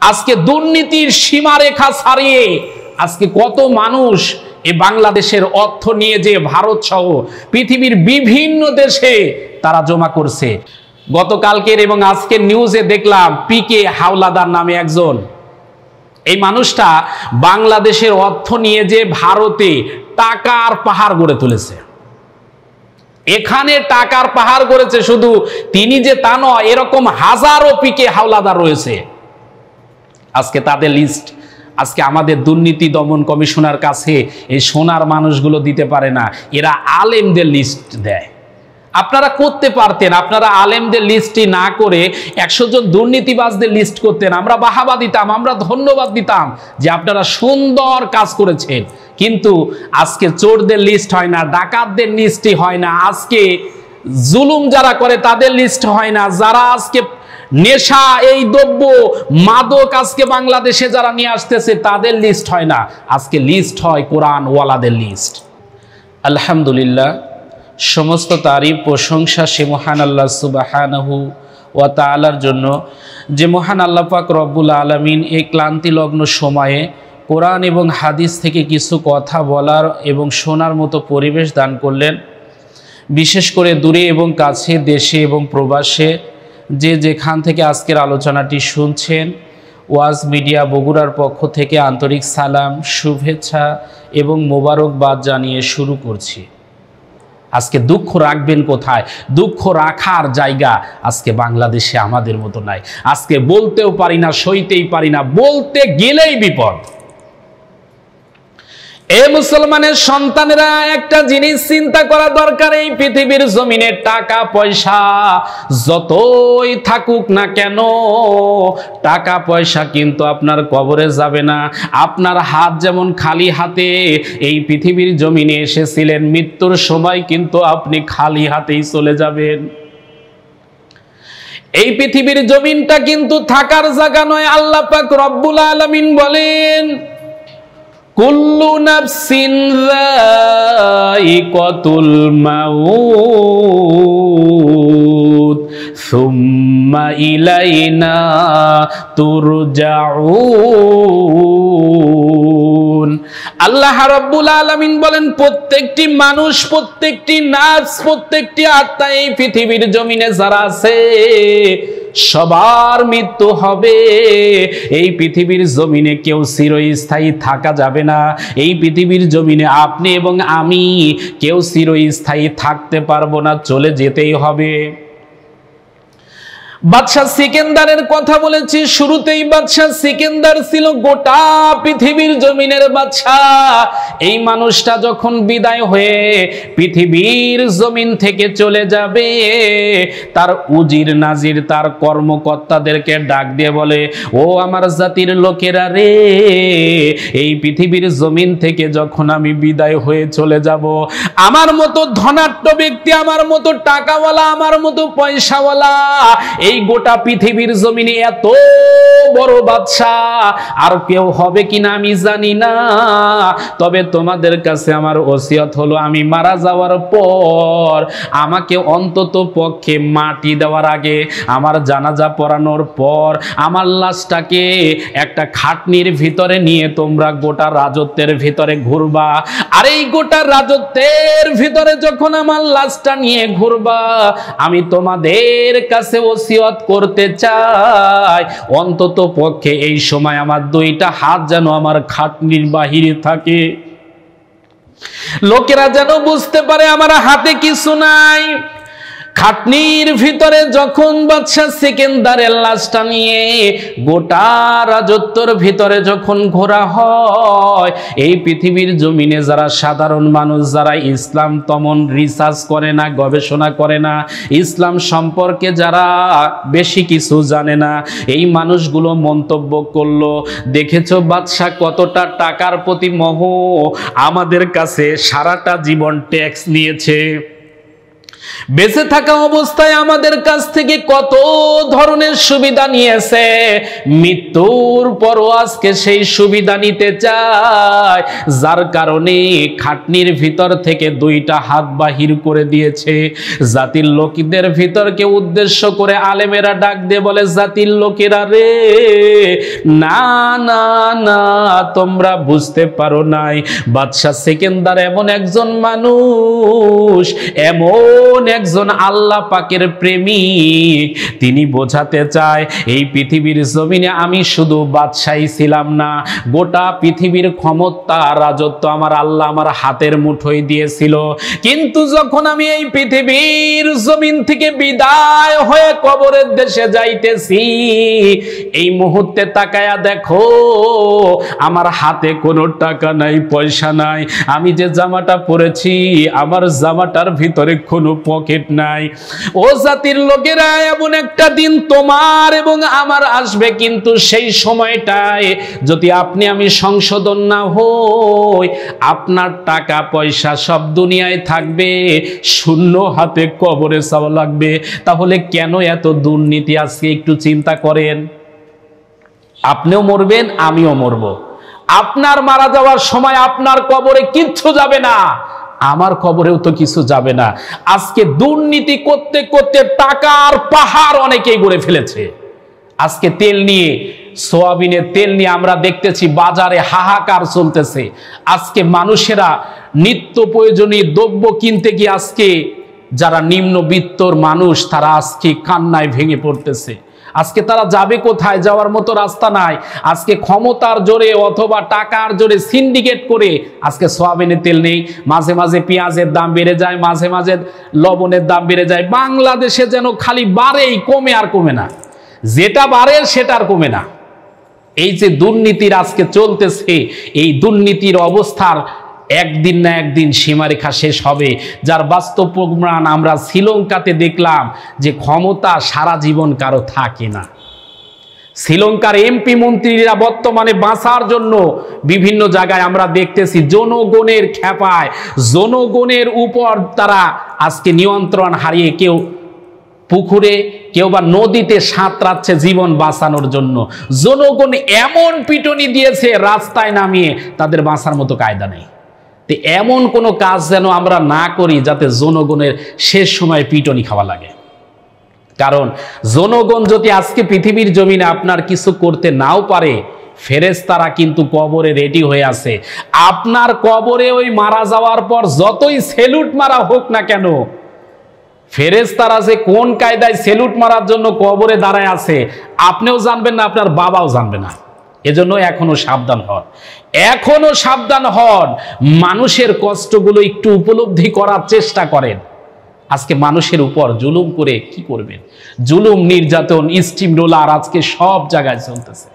আজকে দুর্নীতির সীমারেখা ছাড়িয়ে আজকে কত মানুষ এই বাংলাদেশের অর্থ নিয়ে যে ভারত সহ পৃথিবীর বিভিন্ন দেশে তারা জমা করছে। গতকালকের এবং আজকের নিউজে দেখলাম পিকে হাওলাদার নামে একজন, এই মানুষটা বাংলাদেশের অর্থ নিয়ে যে ভারতে টাকার পাহাড় গড়ে তুলেছে। এখানে টাকার পাহাড় গড়েছে, শুধু তিনি যে তা নয়, এরকম হাজারো পিকে হাওলাদার রয়েছে। আজকে তাদের লিস্ট আজকে আমাদের দুর্নীতি দমন কমিশনার কাছে এই সোনার মানুষগুলো দিতে পারে না, এরা আলেমদের লিস্ট দেয়। আপনারা করতে পারতেন, আপনারা আলেমদের লিস্টই না করে 100 জন দুর্নীতিবাজদের লিস্ট করতেন, আমরা বাহাবা দিতাম, আমরা ধন্যবাদ দিতাম যে আপনারা সুন্দর কাজ করেছেন। কিন্তু আজকে চোরদের লিস্ট হয় না, ডাকাতদের লিস্টই হয় না, আজকে জুলুম যারা করে তাদের লিস্ট হয় না, যারা আজকে নেশা এই দ্রব্য মাদক আজকে বাংলাদেশে যারা নিয়ে আসতেছে তাদের লিস্ট হয় না, আজকে লিস্ট হয় কোরআন ওয়ালাদের লিস্ট। আলহামদুলিল্লাহ, সমস্ত তারিফ প্রশংসা সে মহান আল্লাহ সুবহানাহু ওয়া তাআলার জন্য, যে মহান আল্লাহ পাক রব্বুল আলামিন এই ক্লান্তিলগ্ন সময়ে কোরআন এবং হাদিস থেকে কিছু কথা বলার এবং শোনার মতো পরিবেশ দান করলেন। বিশেষ করে দূরে এবং কাছে, দেশে এবং প্রবাসে যে যেখান থেকে আজকের আলোচনাটি শুনছেন, ওয়াজ মিডিয়া বগুড়ার পক্ষ থেকে আন্তরিক সালাম, শুভেচ্ছা এবং মোবারকবাদ জানিয়ে শুরু করছি। আজকে দুঃখ রাখবেন কোথায়? দুঃখ রাখার জায়গা আজকে বাংলাদেশে আমাদের মতো নাই। আজকে বলতেও পারি না, সইতেই পারি না, বলতে গেলেই বিপদ। এ মুসলমানের সন্তানেরা, একটা জিনিস চিন্তা করা দরকার, এই পৃথিবীর জমিনে টাকা পয়সা যতই থাকুক না কেন, টাকা পয়সা কিন্তু আপনার কবরে যাবে না। আপনার হাত যেমন খালি হাতে এই পৃথিবীর জমিনে এসেছিলেন, মৃত্যুর সময় কিন্তু আপনি খালি হাতেই চলে যাবেন। এই পৃথিবীর জমিনটা কিন্তু থাকার জায়গা নয়। আল্লাহ পাক রব্বুল আলামিন বলেন, কুল্লু নাফসিন যায়িকাতুল মাউত সুম্মা ইলাইনা তুরজাউন। আল্লাহ রাব্বুল আলামিন বলেন, প্রত্যেকটি মানুষ, প্রত্যেকটি নাফস, প্রত্যেকটি আত্মা এই পৃথিবীর জমিনে যারা আছে সবার মৃত্যু হবে। এই পৃথিবীর জমিনে কেউ চিরস্থায়ী থাকা যাবে না। এই পৃথিবীর জমিনে আপনি এবং আমি কেউ চিরস্থায়ী থাকতে পারবো না, চলে যেতেই হবে। বাদশাহ সিকেন্দারের কথা বলেছি শুরুতেই। বাদশাহ সিকেন্দার ছিল গোটা পৃথিবীর জমিনের বাদশাহ। এই মানুষটা যখন বিদায় হয়ে পৃথিবীর জমিন থেকে চলে যাবে, তার উজির নাজির, তার কর্মকর্তাদেরকে ডাক দিয়ে বলে, ও আমার জাতির লোকেরা রে, এই পৃথিবীর জমিন থেকে যখন আমি বিদায় হয়ে চলে যাব, আমার মতো ধনাঢ্য ব্যক্তি, আমার মতো টাকাওয়ালা, আমার মতো পয়সাওয়ালা এই গোটা পৃথিবীর জমিনে এত বড় বাদশাহ আর কেউ হবে কিনা আমি জানি না। তবে তোমাদের কাছে আমার ওসিয়ত হলো, আমি মারা যাওয়ার পর আমাকে অন্তত পক্ষে মাটি দেওয়ার আগে, আমার জানাজা পড়ানোর পর আমার লাশটাকে একটা খাটনির ভিতরে নিয়ে তোমরা গোটা রাজত্বের ভিতরে ঘুরবা। আর এই গোটা রাজত্বের ভিতরে যখন আমার লাশটা নিয়ে ঘুরবা, আমি তোমাদের কাছে ওসিয়ত করতে চাই, অন্তত পক্ষে এই সময় আমার দুইটা হাত যেন আমার খাটনির বাহিরে থাকে, লোকেরা যেন বুঝতে পারে আমার হাতে কিছু নাই। খাটনির ভিতরে যখন বাদশাহ সিকেন্দারের লাশটা নিয়ে গোটা রাজত্বের ভিতরে যখন ঘোরা হয়, এই পৃথিবীর জমিনে যারা সাধারণ মানুষ, যারা ইসলাম তেমন রিসার্চ করে না, গবেষণা করে না, ইসলাম সম্পর্কে যারা বেশি কিছু জানে না, এই মানুষগুলো মন্তব্য করলো, দেখেছো বাদশাহ কতটা টাকার প্রতি মোহ, আমাদের কাছে সারাটা জীবন ট্যাক্স নিয়েছে। বেঁচে থাকা অবস্থায় আমাদের কাছ থেকে কত ধরনের সুবিধা নিয়েছে, মৃত্যুর পরও আজকে সেই সুবিধা নিতে চায়, যার কারণে খাটনির ভিতর থেকে দুইটা হাত বাহির করে দিয়েছে। জাতির লোকদের ভিতরকে উদ্দেশ্য করে আলেমেরা ডাক দিয়ে বলে, জাতির লোকেরা রে, না না না, তোমরা বুঝতে পারো নাই, বাদশা সেকেন্দার এমন একজন মানুষ, এমন একজন আল্লাহ পাকের প্রেমিক, তিনি বোঝাতে চায় এই পৃথিবীর জমিনে আমি শুধু বাদশাহী ছিলাম না, গোটা পৃথিবীর ক্ষমতা রাজত্ব আমার আল্লাহ আমার হাতের মুঠোয় দিয়েছিল, কিন্তু যখন আমি এই পৃথিবীর জমিন থেকে বিদায় হয়ে কবরের দেশে যাইতেছি, এই মুহূর্তে তাকায়া দেখো আমার হাতে কোনো টাকা নাই, পয়সা নাই, আমি যে জামাটা পরেছি আমার জামাটার ভিতরে কোনো পকেট নাই। ও জাতির লোকেরা, এমন একটা দিন তোমার এবং আমার আসবে, কিন্তু সেই সময়টায় যদি আপনি আমি সংশোধন না হই, আপনার টাকা পয়সা সব দুনিয়ায় থাকবে, শূন্য হাতে কবরে যাওয়া লাগবে। তাহলে কেন এত দুর্নীতি? আজকে একটু চিন্তা করেন। আপনিও মরবেন, আমিও মরব। আপনার মারা যাওয়ার সময় আপনার কবরে কিচ্ছু যাবে না, আমার কবরেও তো কিছু যাবে না। আজকে দুর্নীতি করতে করতে টাকার পাহাড় অনেকেই গড়ে ফেলেছে। আজকে তেল নিয়ে, সোয়াবিনের তেল নিয়ে আমরা দেখতেছি বাজারে হাহাকার চলতেছে। আজকে মানুষেরা নিত্য প্রয়োজনীয় দ্রব্য কিনতে গিয়ে আজকে যারা নিম্নবিত্তর মানুষ তারা আজকে কান্নায় ভেঙে পড়তেছে। আজকে তারা যাবে কোথায়? যাওয়ার মতো রাস্তা নাই। আজকে ক্ষমতার জোরে অথবা টাকার জোরে সিন্ডিকেট করে আজকে সোয়াবিনের তেল নেই, মাঝে মাঝে পেঁয়াজের দাম বেড়ে যায়, মাঝে মাঝে লবণের দাম বেড়ে যায়। বাংলাদেশে যেন খালি বাড়েই, কমে আর কমে না, যেটা বাড়ে সেটা আর কমে না। এই যে দুর্নীতির আজকে চলতেছে, এই দুর্নীতির অবস্থার একদিন না একদিন সীমারেখা শেষ হবে, যার বাস্তব প্রমাণ আমরা শ্রীলঙ্কাতে দেখলাম যে ক্ষমতা সারা জীবন কারো থাকে না। শ্রীলঙ্কার এমপি মন্ত্রীরা বর্তমানে বাঁচার জন্য বিভিন্ন জায়গায় আমরা দেখতেছি জনগণের খেপায়, জনগণের উপর তারা আজকে নিয়ন্ত্রণ হারিয়ে কেউ পুকুরে, কেউ বা নদীতে সাঁতরাচ্ছে জীবন বাঁচানোর জন্য। জনগণ এমন পিটুনি দিয়েছে, রাস্তায় নামিয়ে তাদের বাঁচার মতো কায়দা নেই। তো এমন কোনো কাজ যেন আমরা না করি যাতে জনগণের শেষ সময় পিটুনি খাওয়া লাগে। কারণ জনগণ যদি আজকে পৃথিবীর জমিনে আপনার কিছু করতে নাও পারে, ফেরেশতারা কিন্তু কবরে রেডি হয়ে আছে। আপনার কবরে ওই মারা যাওয়ার পর যতই সেলুট মারা হোক না কেন, ফেরেশতারা যে কোন কায়দায় সেলুট মারার জন্য কবরে দাঁড়ায় আছে আপনিও জানবেন না, আপনার বাবাও জানবে না। এজন্য এখনো সাবধান হন, এখনো সাবধান হন। মানুষের কষ্টগুলো একটু উপলব্ধি করার চেষ্টা করেন। আজকে মানুষের উপর জুলুম করে কি করবেন? জুলুম, নির্যাতন, স্টিম রোলার আজকে সব জায়গায় চলতেছে।